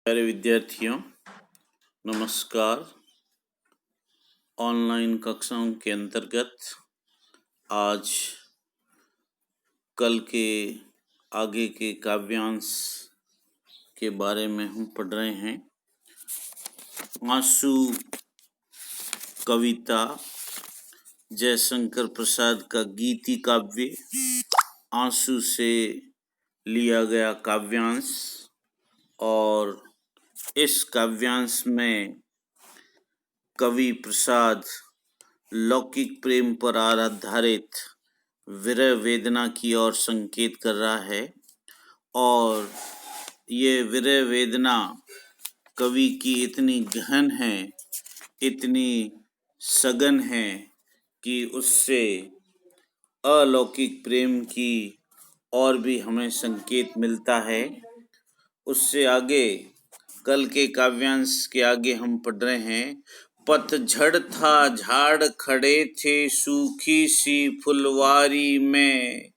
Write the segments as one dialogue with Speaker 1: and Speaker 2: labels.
Speaker 1: प्यारे विद्यार्थियों, नमस्कार। ऑनलाइन कक्षाओं के अंतर्गत आज कल के आगे के काव्यांश के बारे में हम पढ़ रहे हैं। आंसू कविता जयशंकर प्रसाद का गीति काव्य आंसू से लिया गया काव्यांश, और इस काव्यांश में कवि प्रसाद लौकिक प्रेम पर आधारित विरह वेदना की ओर संकेत कर रहा है, और ये विरह वेदना कवि की इतनी गहन है, इतनी सघन है कि उससे अलौकिक प्रेम की और भी हमें संकेत मिलता है। उससे आगे कल के काव्यांश के आगे हम पढ़ रहे हैं। पतझड़ था, झाड़ खड़े थे सूखी सी फुलवारी में,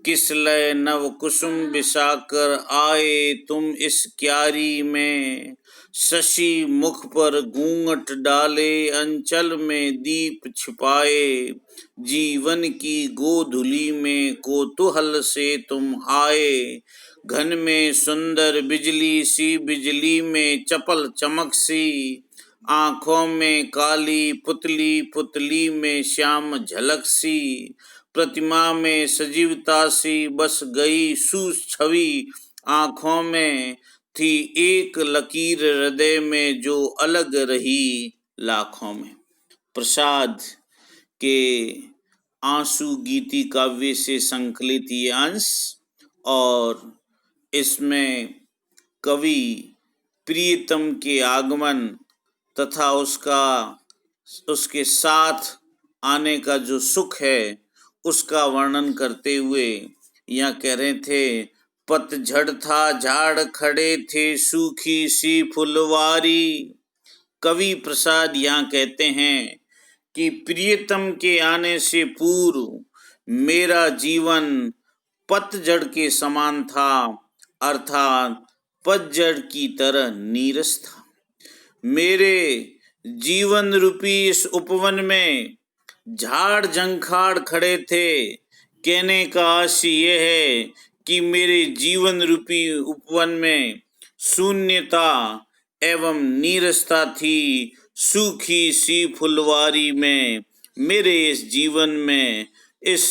Speaker 1: किस लय नव कुसुम बिसाकर आए तुम इस क्यारी में। शशि मुख पर घूंघट डाले अंचल में दीप छिपाए, जीवन की गोधुली में कौतूहल से तुम आए। घन में सुंदर बिजली सी, बिजली में चपल चमक सी, आंखों में काली पुतली, पुतली में श्याम झलक सी, प्रतिमा में सजीवता सी बस गई छवि, आंखों में थी एक लकीर, हृदय में जो अलग रही लाखों में। प्रसाद के आंसू गीति काव्य से संकलित ये अंश, और इसमें कवि प्रियतम के आगमन तथा उसके साथ आने का जो सुख है उसका वर्णन करते हुए यहाँ कह रहे थे, पतझड़ था, झाड़ खड़े थे सूखी सी फुलवारी। कवि प्रसाद यहाँ कहते हैं कि प्रियतम के आने से पूर्व मेरा जीवन पतझड़ के समान था, अर्थात पतझड़ की तरह नीरस था। मेरे जीवन रूपी इस उपवन में झाड़ झंखाड़ खड़े थे। कहने का आशय यह है कि मेरे जीवन रूपी उपवन में शून्यता एवं नीरसता थी। सूखी सी फुलवारी में, मेरे इस जीवन में इस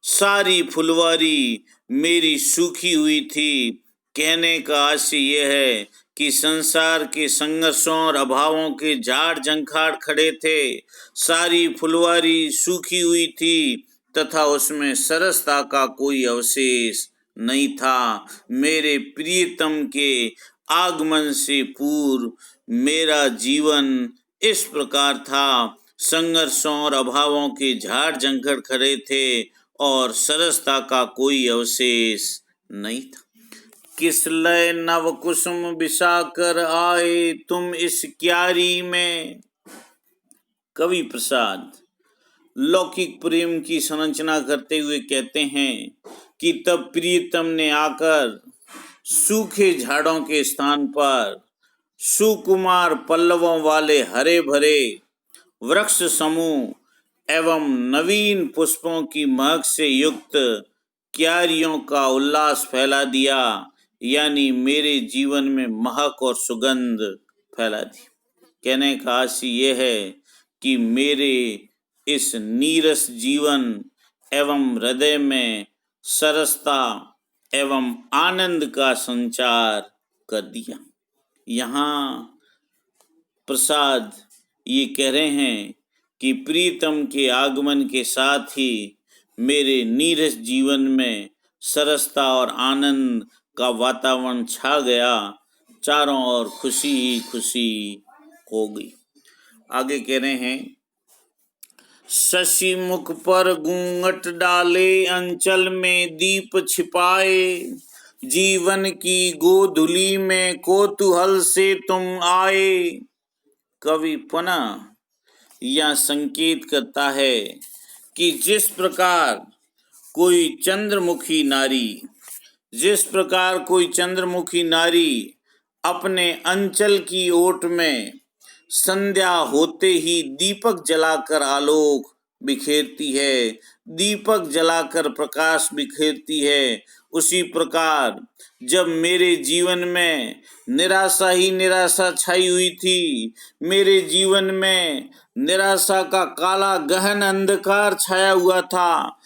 Speaker 1: सारी फुलवारी मेरी सूखी हुई थी। कहने का आशय यह है कि संसार के संघर्षों और अभावों के झाड़ झंखाड़ खड़े थे, सारी फुलवारी सूखी हुई थी तथा उसमें सरसता का कोई अवशेष नहीं था। मेरे प्रियतम के आगमन से पूर्व मेरा जीवन इस प्रकार था, संघर्षों और अभावों के झाड़ झंखड़ खड़े थे और सरसता का कोई अवशेष नहीं था। किस लय नव कुसुम बिसाकर आए तुम इस क्यारी में। कवि प्रसाद लौकिक प्रेम की संरचना करते हुए कहते हैं कि तब प्रियतम ने आकर सूखे झाड़ों के स्थान पर सुकुमार पल्लवों वाले हरे भरे वृक्ष समूह एवं नवीन पुष्पों की महक से युक्त क्यारियों का उल्लास फैला दिया, यानी मेरे जीवन में महक और सुगंध फैला दी। कहने का आशय यह है कि मेरे इस नीरस जीवन एवं हृदय में सरसता एवं आनंद का संचार कर दिया। यहाँ प्रसाद ये कह रहे हैं कि प्रीतम के आगमन के साथ ही मेरे नीरस जीवन में सरसता और आनंद का वातावरण छा गया, चारों ओर खुशी ही खुशी हो गई। आगे कह रहे हैं, शशि मुख पर घूंघट डाले अंचल में दीप छिपाए, जीवन की गोधुली में कौतूहल से तुम आए। कवि पुनः यह संकेत करता है कि जिस प्रकार कोई चंद्रमुखी नारी अपने अंचल की ओट में संध्या होते ही दीपक जलाकर आलोक बिखेरती है, दीपक जलाकर प्रकाश बिखेरती है। उसी प्रकार जब मेरे जीवन में निराशा ही निराशा छाई हुई थी, मेरे जीवन में निराशा का काला गहन अंधकार छाया हुआ था,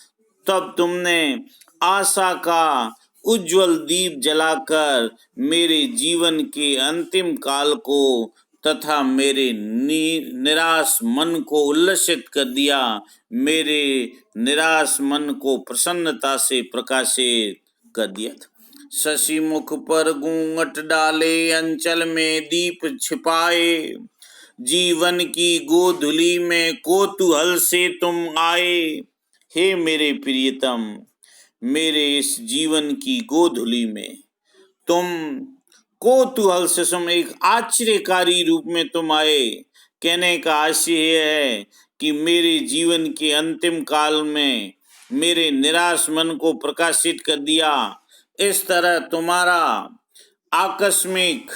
Speaker 1: तब तुमने आशा का उज्जवल दीप जलाकर मेरे जीवन के अंतिम काल को तथा मेरे निराश मन को उल्लसित कर दिया, मेरे निराश मन को प्रसन्नता से प्रकाशित कर दिया था। शशि मुख पर घूंघट डाले अंचल में दीप छिपाए, जीवन की गोधुली में कोतूहल से तुम आए। हे मेरे प्रियतम, मेरे इस जीवन की गोधुली में तुम कोतूहल से तुम एक आश्चर्यकारी रूप में तुम आए। कहने का आशय यह है कि मेरे जीवन के अंतिम काल में मेरे निराश मन को प्रकाशित कर दिया। इस तरह तुम्हारा आकस्मिक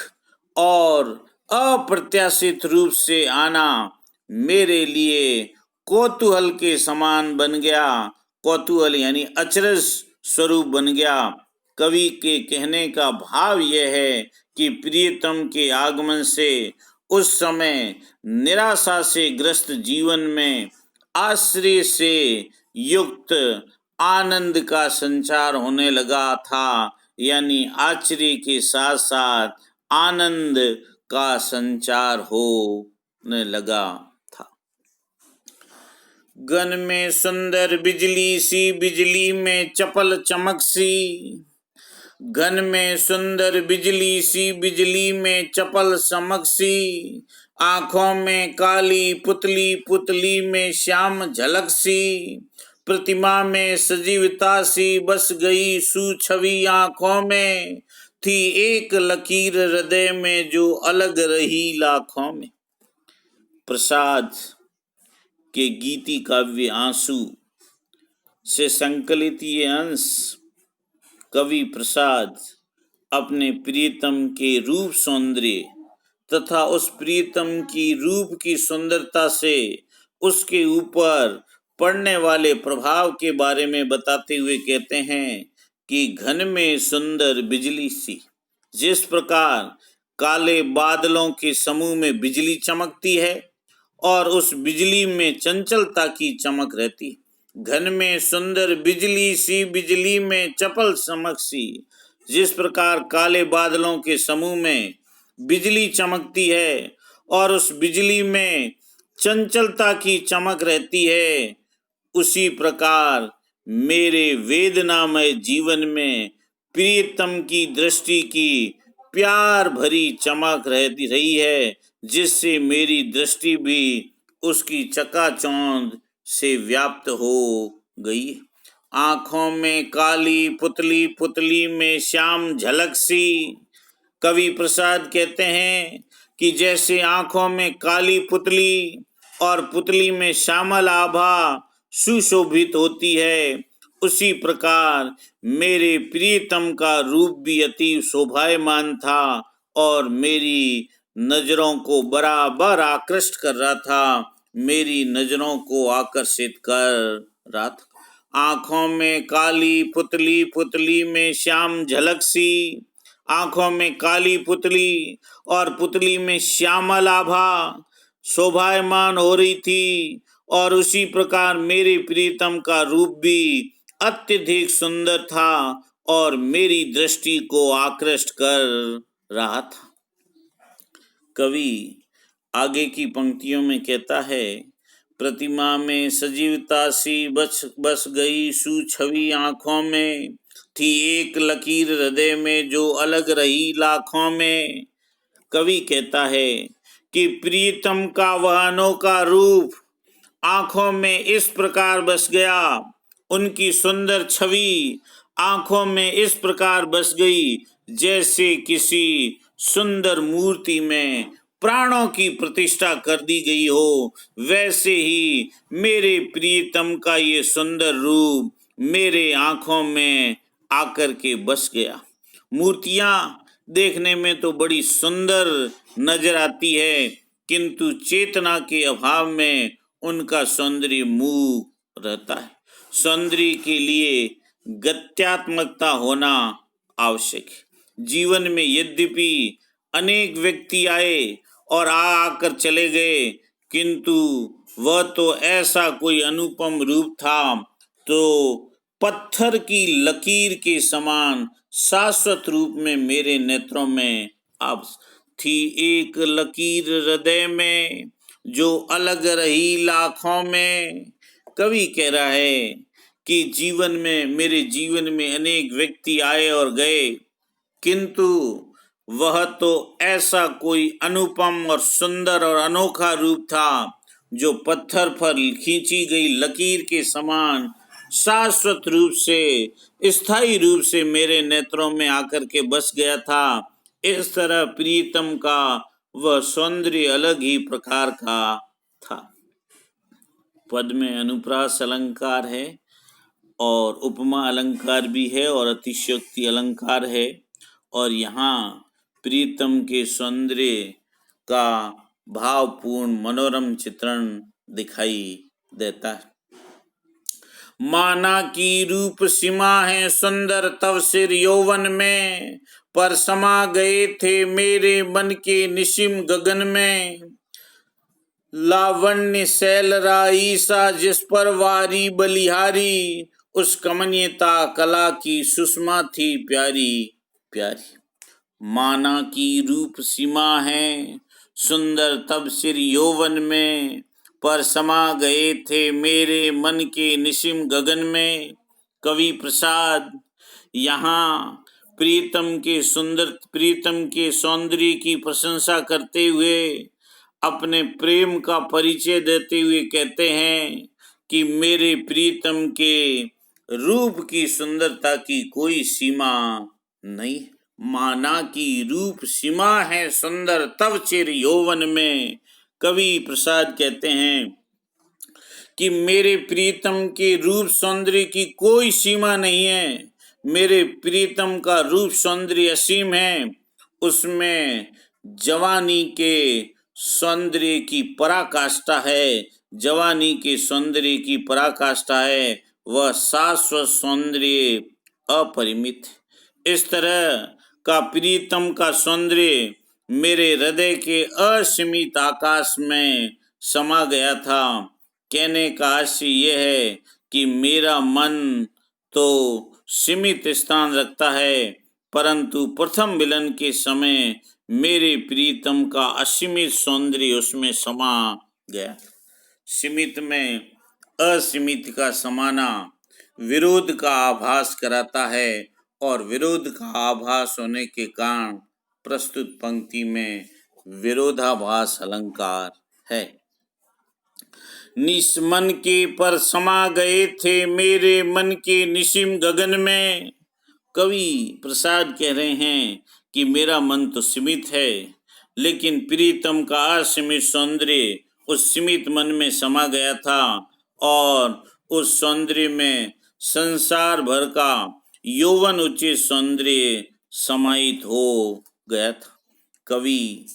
Speaker 1: और अप्रत्याशित रूप से आना मेरे लिए कौतूहल के समान बन गया। कौतूहल यानी अचरज स्वरूप बन गया। कवि के कहने का भाव यह है कि प्रियतम के आगमन से उस समय निराशा से ग्रस्त जीवन में आश्चर्य से युक्त आनंद का संचार होने लगा था, यानी आश्चर्य के साथ साथ आनंद का संचार होने लगा था। गन में सुंदर बिजली सी, बिजली में चपल चमक सी, घन में सुंदर बिजली सी, बिजली में चपल चमक सी, आंखों में काली पुतली, पुतली में श्याम झलक सी, प्रतिमा में सजीवता सी बस गई सुछवि आंखों में, थी एक लकीर हृदय में जो अलग रही लाखों में। प्रसाद के गीति काव्य आंसू से संकलित ये अंश कवि प्रसाद अपने प्रियतम के रूप सौंदर्य तथा उस प्रियतम की रूप की सुंदरता से उसके ऊपर पड़ने वाले प्रभाव के बारे में बताते हुए कहते हैं कि घन में सुंदर बिजली सी, जिस प्रकार काले बादलों के समूह में बिजली चमकती है और उस बिजली में चंचलता की चमक रहती है। घन में सुंदर बिजली सी, बिजली में चपल चमक सी, जिस प्रकार काले बादलों के समूह में बिजली चमकती है और उस बिजली में चंचलता की चमक रहती है, उसी प्रकार मेरे वेदनामय जीवन में प्रियतम की दृष्टि की प्यार भरी चमक रहती रही है, जिससे मेरी दृष्टि भी उसकी चकाचौंध से व्याप्त हो गई। आंखों में काली पुतली, पुतली में श्याम झलक सी। कवि प्रसाद कहते हैं कि जैसे आंखों में काली पुतली और पुतली में श्यामल आभा सुशोभित होती है, उसी प्रकार मेरे प्रियतम का रूप भी अति शोभायमान था और मेरी नजरों को बराबर आकृष्ट कर रहा था, मेरी नजरों को आकर्षित कर रहा था। आंखों में काली पुतली, पुतली में श्याम झलक सी। आंखों में काली पुतली और पुतली में श्यामल आभा शोभायमान हो रही थी और उसी प्रकार मेरे प्रीतम का रूप भी अत्यधिक सुंदर था और मेरी दृष्टि को आकृष्ट कर रहा था। कवि आगे की पंक्तियों में कहता है, प्रतिमा में सजीवता सी बस गई सुछवि आंखों में, थी एक लकीर हृदय में जो अलग रही लाखों में। कवि कहता है कि प्रीतम का वह अनोखा रूप आंखों में इस प्रकार बस गया, उनकी सुंदर छवि आंखों में इस प्रकार बस गई जैसे किसी सुंदर मूर्ति में प्राणों की प्रतिष्ठा कर दी गई हो। वैसे ही मेरे प्रियतम का ये सुंदर रूप मेरे आंखों में आकर के बस गया। मूर्तियां देखने में तो बड़ी सुंदर नजर आती है, किंतु चेतना के अभाव में उनका सौंदर्य मूक रहता है। सौंदर्य के लिए गत्यात्मकता होना आवश्यक है। जीवन में यद्यपि अनेक व्यक्ति आए और आकर चले गए, किंतु वह तो ऐसा कोई अनुपम रूप था, तो पत्थर की लकीर के समान शाश्वत रूप में मेरे नेत्रों में अब थी। एक लकीर हृदय में जो अलग रही लाखों में। कवि कह रहा है कि जीवन में, मेरे जीवन में अनेक व्यक्ति आए और गए, किंतु वह तो ऐसा कोई अनुपम और सुंदर और अनोखा रूप था जो पत्थर पर खींची गई लकीर के समान शाश्वत रूप से, स्थायी रूप से मेरे नेत्रों में आकर के बस गया था। इस तरह प्रीतम का वह सौंदर्य अलग ही प्रकार का था। पद में अनुप्रास अलंकार है और उपमा अलंकार भी है और अतिशयोक्ति अलंकार है, और यहाँ प्रीतम के सौंदर्य का भावपूर्ण मनोरम चित्रण दिखाई देता है। माना की रूप सीमा है सुंदर तव सिर यौवन में, पर समा गए थे मेरे मन के निशिम गगन में। लावण्य शैल राईसा जिस पर वारी बलिहारी, उस कमनीयता कला की सुषमा थी प्यारी प्यारी। माना की रूप सीमा है सुंदर तब सिर यौवन में, पर समा गए थे मेरे मन के निशिम गगन में। कवि प्रसाद यहाँ प्रीतम के सौंदर्य की प्रशंसा करते हुए अपने प्रेम का परिचय देते हुए कहते हैं कि मेरे प्रीतम के रूप की सुंदरता की कोई सीमा नहीं। माना की रूप सीमा है सुंदर तव चिर यौवन में। कवि प्रसाद कहते हैं कि मेरे प्रीतम के रूप सौंदर्य की कोई सीमा नहीं है। मेरे प्रीतम का रूप सौंदर्य असीम है। उसमें जवानी के सौंदर्य की पराकाष्ठा है। जवानी के सौंदर्य की पराकाष्ठा है। वह शाश्वत सौंदर्य अपरिमित। इस तरह का प्रीतम का सौंदर्य मेरे हृदय के असीमित आकाश में समा गया था। कहने का आशय यह है कि मेरा मन तो सीमित स्थान रखता है, परंतु प्रथम मिलन के समय मेरे प्रीतम का असीमित सौंदर्य उसमें समा गया। सीमित में असीमित का समाना विरोध का आभास कराता है, और विरोध का आभास होने के कारण प्रस्तुत पंक्ति में विरोधाभास अलंकार है। निस मन के पर समा गए थे मेरे मन के निशिम गगन में। कवि प्रसाद कह रहे हैं कि मेरा मन तो सीमित है, लेकिन प्रीतम का असीमित सौंदर्य उस सीमित मन में समा गया था, और उस सौंदर्य में संसार भर का यौवन उचित सौंदर्य समाहित हो गया था। कवि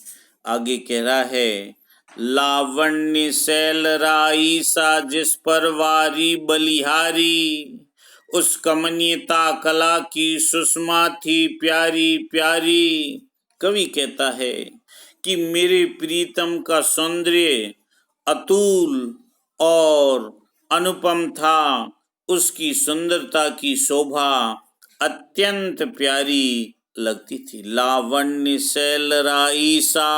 Speaker 1: आगे कह रहा है, लावण्य शैल राईसा जिस पर वारी बलिहारी, उस कमनीयता कला की सुषमा थी प्यारी प्यारी। कवि कहता है कि मेरे प्रीतम का सौंदर्य अतुल और अनुपम था। उसकी सुंदरता की शोभा अत्यंत प्यारी लगती थी। लावण्य शैल राईसा,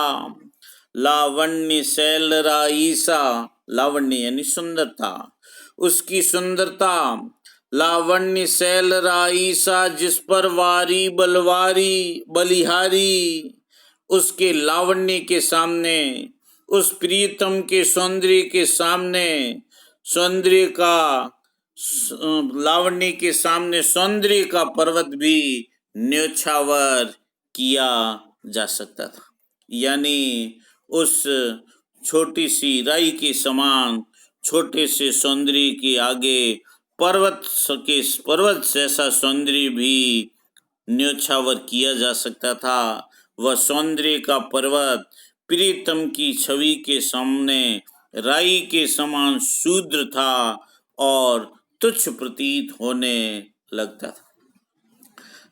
Speaker 1: लावण्य शैल राईसा, लावण्य यानी सुंदरता, उसकी सुंदरता। लावण्य शैल राईसा जिस पर वारी बलवारी बलिहारी, उसके लावण्य के सामने, उस प्रीतम के सौंदर्य के सामने, सौंदर्य का लावण्य के सामने सौंदर्य का पर्वत भी न्योछावर किया जा सकता था। यानी उस छोटी सी राई के समान छोटे से सौंदर्य के आगे पर्वत जैसा सौंदर्य भी न्योछावर किया जा सकता था। वह सौंदर्य का पर्वत प्रीतम की छवि के सामने राई के समान शूद्र था और तुच्छ प्रतीत होने लगता था।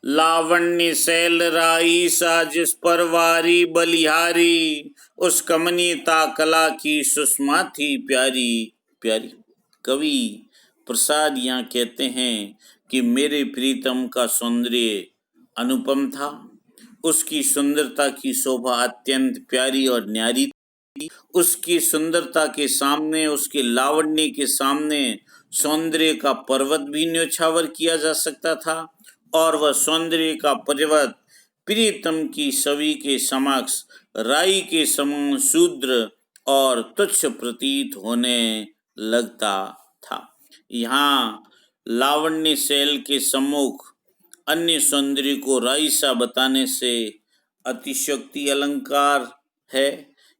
Speaker 1: लावण्य शैल राई सा जिस पर वारी बलिहारी, उस कमनीयता कला की सुषमा थी प्यारी प्यारी। कवि प्रसाद यहाँ कहते हैं कि मेरे प्रीतम का सौंदर्य अनुपम था, उसकी सुंदरता की शोभा अत्यंत प्यारी और न्यारी थी। उसकी सुंदरता के सामने, उसके लावण्य के सामने सौंदर्य का पर्वत भी न्योछावर किया जा सकता था और वह सौंदर्य का पर्वत प्रीतम की छवि के समक्ष राई के समान शूद्र और तुच्छ प्रतीत होने लगता था। यहाँ लावण्य शैल के सम्मुख अन्य सौंदर्य को राई सा बताने से अतिशयोक्ति अलंकार है।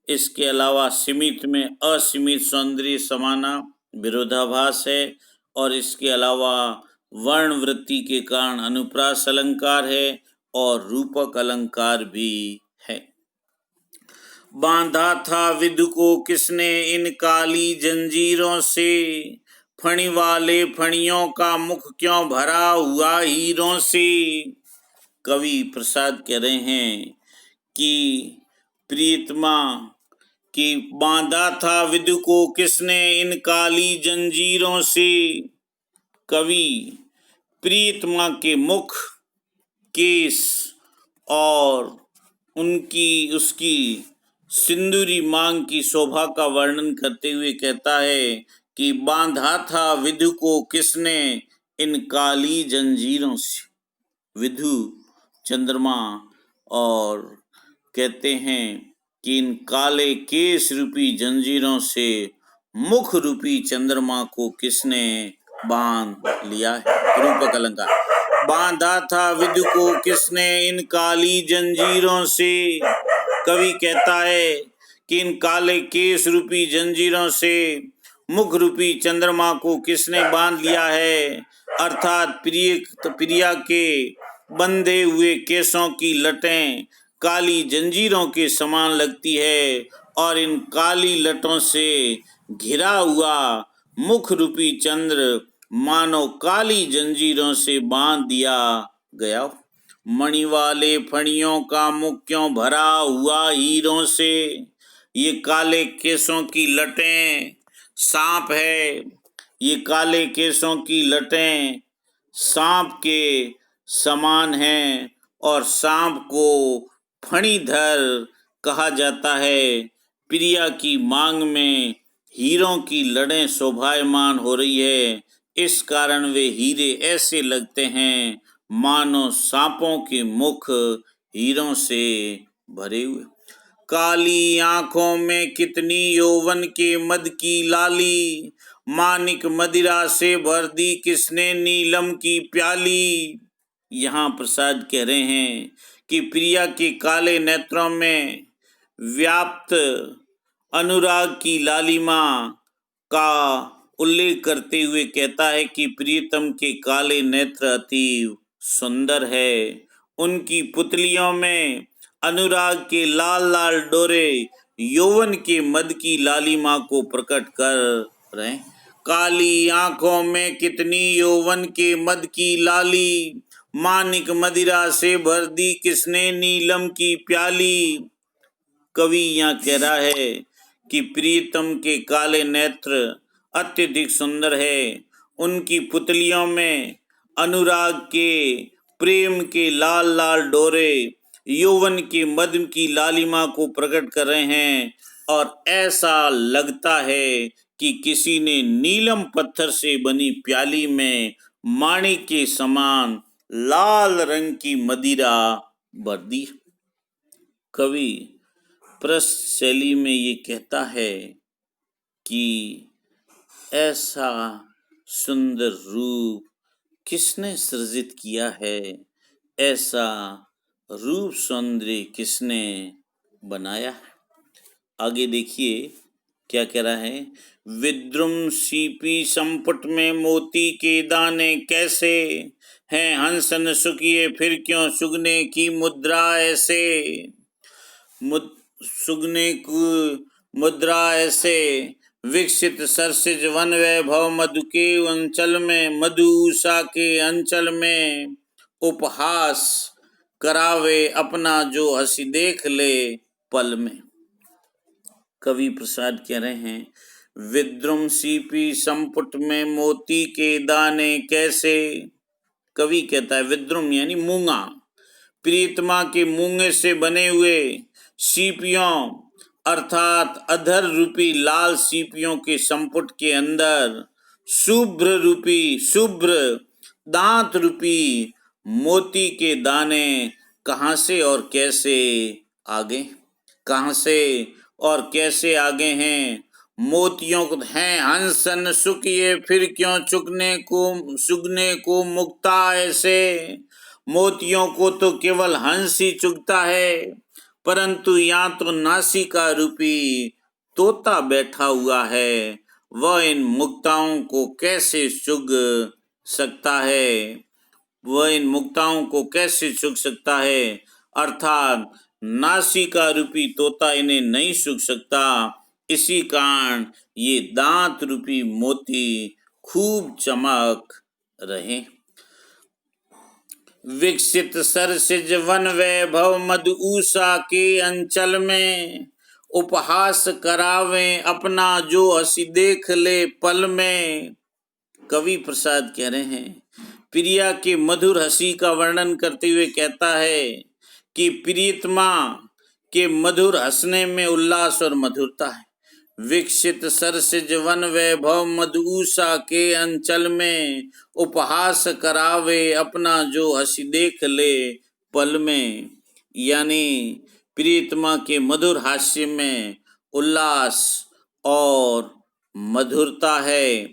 Speaker 1: इसके अलावा सीमित में असीमित सौंदर्य समाना विरोधाभास है और इसके अलावा वर्ण वृत्ति के कारण अनुप्रास अलंकार है और रूपक अलंकार भी है। बांधा था विधु को किसने इन काली जंजीरों से, फणी वाले फणियों का मुख क्यों भरा हुआ हीरों से। कवि प्रसाद कह रहे हैं कि प्रियतमा कि बांधा था विधु को किसने इन काली जंजीरों से। कवि प्रियतमा के मुख, केस और उसकी सिंदूरी मांग की शोभा का वर्णन करते हुए कहता है कि बांधा था विधु को किसने इन काली जंजीरों से। विधु चंद्रमा और कहते हैं कि इन काले केस रूपी जंजीरों से मुख रूपी चंद्रमा को किसने बांध लिया है। रूपक अलंकार। बांधा था विधु को किसने इन काली जंजीरों से। कवि कहता है कि इन काले केस रूपी जंजीरों से मुख रूपी चंद्रमा को किसने बांध लिया है, अर्थात प्रिया के बंधे हुए केसों की लटें काली जंजीरों के समान लगती है और इन काली लटों से घिरा हुआ मुख रूपी चंद्र मानो काली जंजीरों से बांध दिया गया। मणि वाले फणियों का मुख क्यों भरा हुआ हीरों से। ये काले केसों की लटें सांप है, ये काले केसों की लटें सांप के समान हैं और सांप को फणीधर कहा जाता है। प्रिया की मांग में हीरों की लड़ें शोभायमान हो रही है, इस कारण वे हीरे ऐसे लगते हैं मानो सांपों के मुख हीरों से भरे हुए। काली आंखों में कितनी यौवन के मद की लाली, मानिक मदिरा से भर दी किसने नीलम की प्याली। यहाँ प्रसाद कह रहे हैं कि प्रिया के काले नेत्रों में व्याप्त अनुराग की लालिमा का उल्लेख करते हुए कहता है कि प्रियतम के काले नेत्र अति सुंदर है। उनकी पुतलियों में अनुराग के लाल लाल डोरे यौवन के मद की लालिमा को प्रकट कर रहे। काली आंखों में कितनी यौवन के मद की लाली, मानिक मदिरा से भर दी किसने नीलम की प्याली। कवि यहाँ कह रहा है कि प्रीतम के काले नेत्र अत्यधिक सुंदर है। उनकी पुतलियों में अनुराग के प्रेम के लाल लाल डोरे यौवन के मद की लालिमा को प्रकट कर रहे हैं और ऐसा लगता है कि किसी ने नीलम पत्थर से बनी प्याली में माणिक के समान लाल रंग की मदिरा भर दी। कवि प्रश्न शैली में ये कहता है कि ऐसा सुंदर रूप किसने सृजित किया है, ऐसा रूप सौंदर्य किसने बनाया है। आगे देखिए क्या कह रहा है। विद्रुम सीपी संपुट में मोती के दाने कैसे हैं हंस न सुखिए फिर क्यों सुगने की मुद्रा ऐसे। सुगने की मुद्रा ऐसे विकसित सरसिज वन वैभव मधु के अंचल में मधु उषा के अंचल में उपहास करावे अपना जो हंसी देख ले पल में। कवि प्रसाद कह रहे हैं विद्रुम सीपी संपुट में मोती के दाने कैसे। कवि कहता है विद्रुम यानी मूंगा, प्रीतमा के मूंगे से बने हुए सीपियों अर्थात अधर रूपी लाल सीपियों के संपुट के अंदर शुभ्र दांत रूपी मोती के दाने कहाँ से और कैसे आगे, कहाँ से और कैसे आगे हैं। मोतियों को हैं हंसन सुखिए फिर क्यों सुगने को मुक्ता ऐसे। मोतियों को तो केवल हंस ही चुगता है, परंतु यहाँ तो नासिका रूपी तोता बैठा हुआ है, वह इन मुक्ताओं को कैसे चुग सकता है, वह इन मुक्ताओं को कैसे चुग सकता है। अर्थात नासिका रूपी तोता इन्हें नहीं चुग सकता, इसी कारण ये दांत रूपी मोती खूब चमक रहे। विकसित सरसिज वन वैभव मधु उषा के अंचल में उपहास करावे अपना जो हंसी देख ले पल में। कवि प्रसाद कह रहे हैं प्रिया के मधुर हंसी का वर्णन करते हुए कहता है कि प्रियतमा के मधुर हंसने में उल्लास और मधुरता है। विकसित सरसिज वन वैभव मधु उषा के अंचल में उपहास करावे अपना जो हंसी देख ले पल में, यानी प्रीतमा के मधुर हास्य में उल्लास और मधुरता है।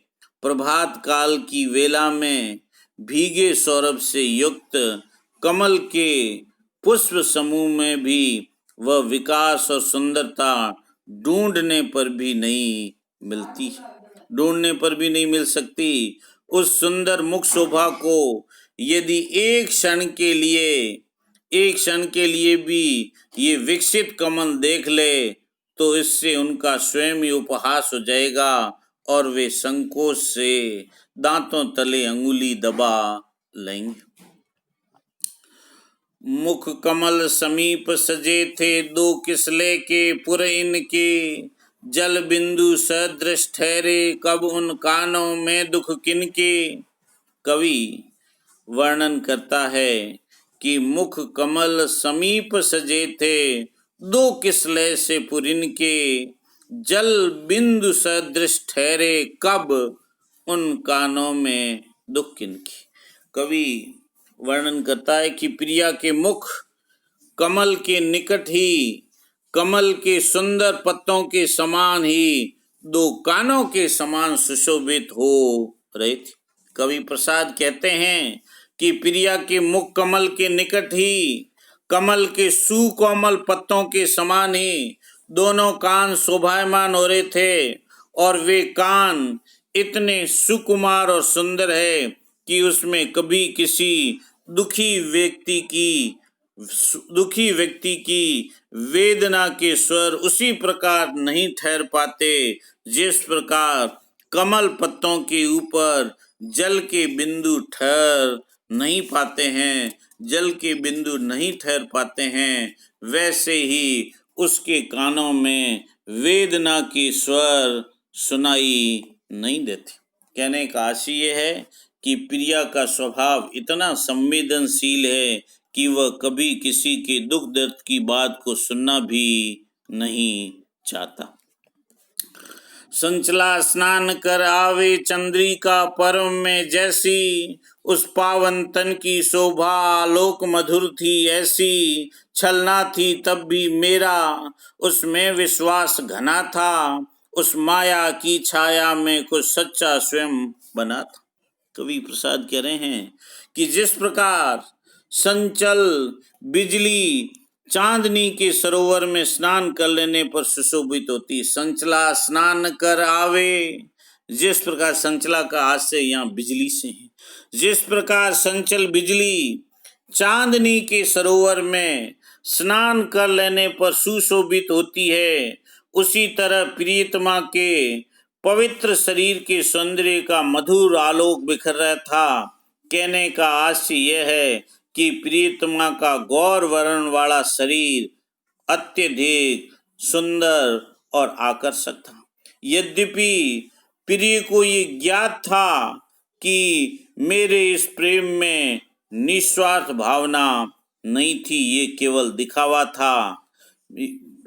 Speaker 1: प्रभात काल की वेला में भीगे सौरभ से युक्त कमल के पुष्प समूह में भी वह विकास और सुंदरता ढूंढने पर भी नहीं मिल सकती। उस सुंदर मुख शोभा को यदि एक क्षण के लिए भी ये विकसित कमल देख ले तो इससे उनका स्वयं ही उपहास हो जाएगा और वे संकोच से दांतों तले अंगुली दबा लेंगे। मुख कमल समीप सजे थे दो किसले के पुर इनके, जल बिंदु सदृश ठहरे कब उन कानों में दुख किनके। कवि वर्णन करता है कि मुख कमल समीप सजे थे दो किसले से पुरिन के, जल बिंदु सदृश ठहरे कब उन कानों में दुख किनके। कवि वर्णन करता है कि प्रिया के मुख कमल के निकट ही कमल के सुंदर पत्तों के समान ही दो कानों के समान सुशोभित हो रहे थे। कवि प्रसाद कहते हैं कि प्रिया के मुख कमल के निकट ही कमल के सुकोमल पत्तों के समान ही दोनों कान शोभायमान हो रहे थे, और वे कान इतने सुकुमार और सुंदर है कि उसमें कभी किसी दुखी व्यक्ति की वेदना के स्वर उसी प्रकार नहीं ठहर पाते जिस प्रकार कमल पत्तों के ऊपर जल के बिंदु ठहर नहीं पाते हैं, वैसे ही उसके कानों में वेदना के स्वर सुनाई नहीं देते। कहने का आशय यह है कि प्रिया का स्वभाव इतना संवेदनशील है कि वह कभी किसी के दुख दर्द की बात को सुनना भी नहीं चाहता। संचला स्नान कर आवे चंद्रिका पर्व में जैसी, उस पावन तन की शोभा आलोक मधुर थी ऐसी। छलना थी तब भी मेरा उसमें विश्वास घना था, उस माया की छाया में कुछ सच्चा स्वयं बना था। कवि प्रसाद कह रहे हैं कि जिस प्रकार संचल बिजली चांदनी के सरोवर में स्नान कर लेने पर सुशोभित होती। संचला स्नान कर आवे, जिस प्रकार संचला का आशय यहाँ बिजली से है, जिस प्रकार संचल बिजली चांदनी के सरोवर में स्नान कर लेने पर सुशोभित होती है, उसी तरह प्रियतमा के पवित्र शरीर के सौंदर्य का मधुर आलोक बिखर रहा था। कहने का आशय यह है कि प्रियतमा का गौर वर्ण वाला शरीर अत्यधिक सुंदर और आकर्षक था। यद्यपि प्रिय को ये ज्ञात था कि मेरे इस प्रेम में निस्वार्थ भावना नहीं थी, ये केवल दिखावा था।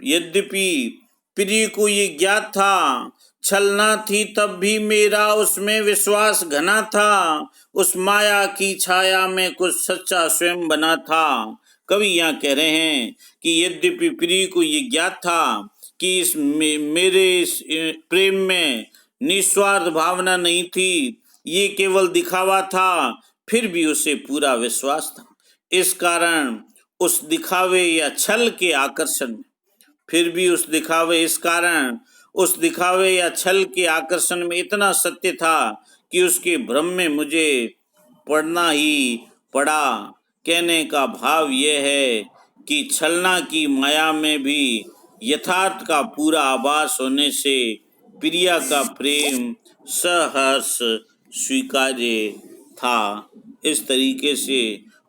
Speaker 1: यद्यपि प्रिय को ये ज्ञात था, छलना थी, तब भी मेरा उसमें विश्वास घना था। उस माया की छाया में कुछ सच्चा स्वयं बना था। कवि यहाँ कह रहे हैं कि यद्यपि प्रिय को ये ज्ञात था कि मेरे इस प्रेम में निस्वार्थ भावना नहीं थी, ये केवल दिखावा था, फिर भी उसे पूरा विश्वास था। इस कारण उस दिखावे या छल के आकर्षण में फिर भी उस दिखावे इस कारण उस दिखावे या छल के आकर्षण में इतना सत्य था कि उसके भ्रम में मुझे पड़ना ही पड़ा। कहने का भाव यह है कि छलना की माया में भी यथार्थ का पूरा आभास होने से प्रिया का प्रेम सहर्ष स्वीकार्य था। इस तरीके से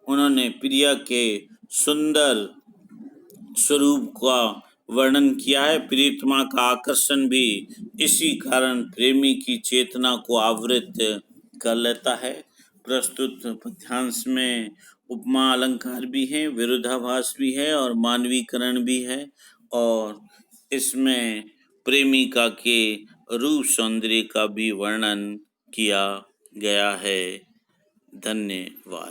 Speaker 1: उन्होंने प्रिया के सुंदर स्वरूप का वर्णन किया है। प्रियतमा का आकर्षण भी इसी कारण प्रेमी की चेतना को आवृत कर लेता है। प्रस्तुत पद्यांश में उपमा अलंकार भी है, विरोधाभास भी है और मानवीकरण भी है, और इसमें प्रेमिका के रूप सौंदर्य का भी वर्णन किया गया है। धन्यवाद।